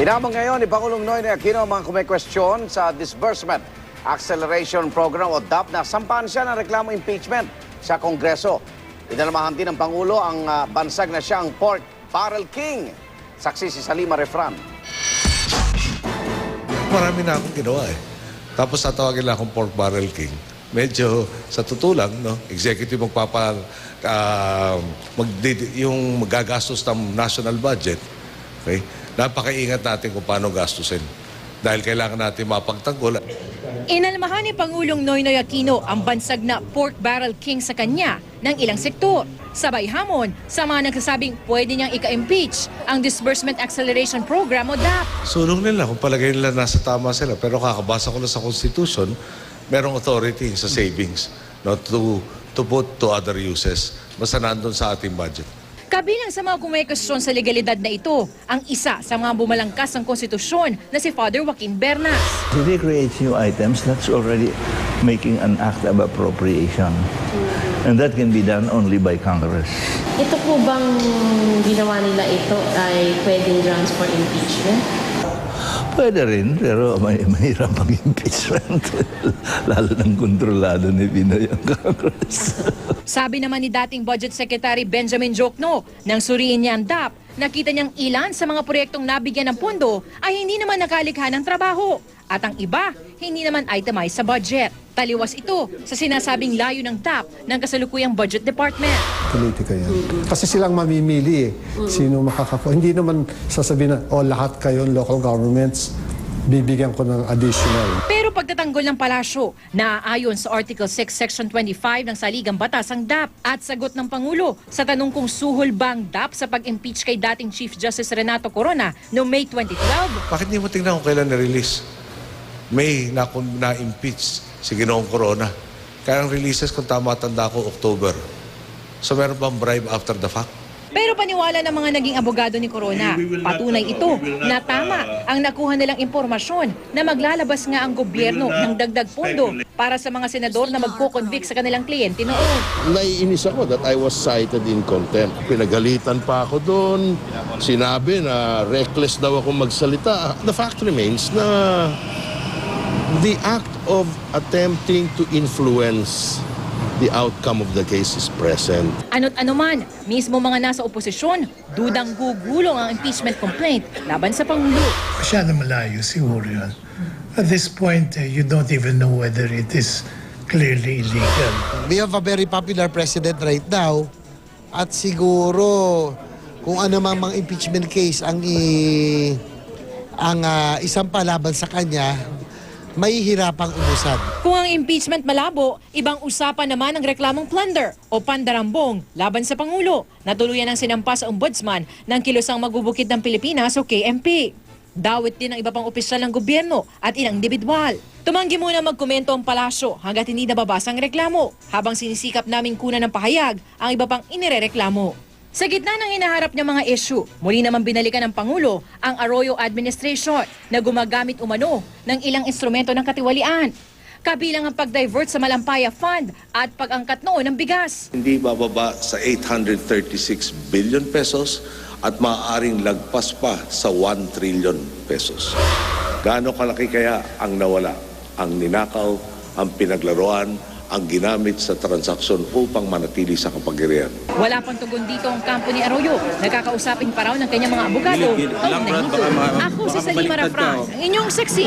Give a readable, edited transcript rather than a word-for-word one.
Hinamang ngayon ni Pangulong Noynoy Aquino ang mga kumekwestiyon sa Disbursement Acceleration Program o DAP na sampahan siya ng reklamo impeachment sa Kongreso. Inalamahan din ng Pangulo ang bansag na siya ang Pork Barrel King. Saksi si Salima Refran. Marami na akong ginawa eh. Tapos tatawagin lang akong Pork Barrel King. Medyo sa tutulang, no? Executive yung magagastos ng national budget. Okay? Napakaingat natin kung paano gastusin. Dahil kailangan natin mapagtanggol. Inalmahan ni Pangulong Noynoy Aquino ang bansag na Pork Barrel King sa kanya ng ilang sektor. Sabay hamon sa mga nagsasabing pwede niyang ika-impeach ang Disbursement Acceleration Program o DAP. Sulong nila kung palagay nila nasa tama sila. Pero kakabasa ko na sa Constitution, merong authority sa savings, no, to put to other uses. Basta nandun sa ating budget. Kabilang sa mga kumekesyon sa legalidad na ito, ang isa sa mga bumalangkas ng konstitusyon na si Father Joaquin Bernas. If they create new items, that's already making an act of appropriation. And that can be done only by Congress. Ito po bang ginawa nila ito ay pwedeng grounds for impeachment? Pwede rin, pero mahirap mag-impeachment. Lalo ng kontrolado ni Pinoy ang Congress. Sabi naman ni dating Budget Secretary Benjamin Jokno, nang suriin niya ang DAP, nakita niyang ilan sa mga proyektong nabigyan ng pondo ay hindi naman nakalikha ng trabaho. At ang iba, hindi naman itemize sa budget. Taliwas ito sa sinasabing layo ng DAP ng kasalukuyang Budget Department. Politika yan. Kasi silang mamimili eh. Sino makakakuha. Hindi naman sasabihin na, lahat kayo, local governments, bibigyan ko ng additional. Pero pagtatanggol ng palasyo, naaayon sa Article 6, Section 25 ng Saligang Batas ang DAP at sagot ng Pangulo sa tanong kung suhol ba ang DAP sa pag-impeach kay dating Chief Justice Renato Corona noong May 2012. Bakit hindi mo tingnan kung kailan na-release? May na-impeach si Ginoong Corona. Kaya ang releases, kung tama tanda ko, October. So meron bang bribe after the fact? Pero paniwala ng mga naging abogado ni Corona, patunay ito na tama ang nakuha nilang impormasyon na maglalabas nga ang gobyerno ng dagdag pondo para sa mga senador na magko-convict sa kanilang kliyente noon. Naiinis ako that I was cited in contempt. Pinagalitan pa ako doon. Sinabi na reckless daw ako magsalita. The fact remains na the act of attempting to influence the outcome of the case is present. Ano't ano man, mismo mga nasa oposisyon, dudang gugulong ang impeachment complaint laban sa Pangulo. Masyado malayo siguro yun. At this point, you don't even know whether it is clearly illegal. We have a very popular president right now at siguro kung ano mang mga impeachment case ang isang palaban sa kanya, may hirapang umusad. Kung ang impeachment malabo, ibang usapan naman ang reklamong plunder o pandarambong laban sa Pangulo na tuluyan ang sinampa sa ombudsman ng kilosang magbubukid ng Pilipinas o KMP. Dawit din ang iba pang opisyal ng gobyerno at ilang individual. Tumanggi muna magkomento ang palasyo hanggat hindi nababasa ang reklamo habang sinisikap naming kunan ng pahayag ang iba pang inirereklamo. Sa gitna ng hinaharap ng mga issue, muli naman binalikan ng Pangulo ang Arroyo Administration na gumagamit umano ng ilang instrumento ng katiwalian. Kabilang ang pag-divert sa Malampaya Fund at pag-angkat noon ng bigas. Hindi bababa sa 836 billion pesos at maaaring lagpas pa sa 1 trillion pesos. Gaano kalaki kaya ang nawala, ang ninakaw, ang pinaglaruan, ang ginamit sa transaksyon upang manatili sa kapangyarihan. Wala pang tugon dito ang kampo ni Arroyo. Nagkakausapin pa raw ng kanyang mga abogado. Ako si Salima Refran, ang inyong seksi.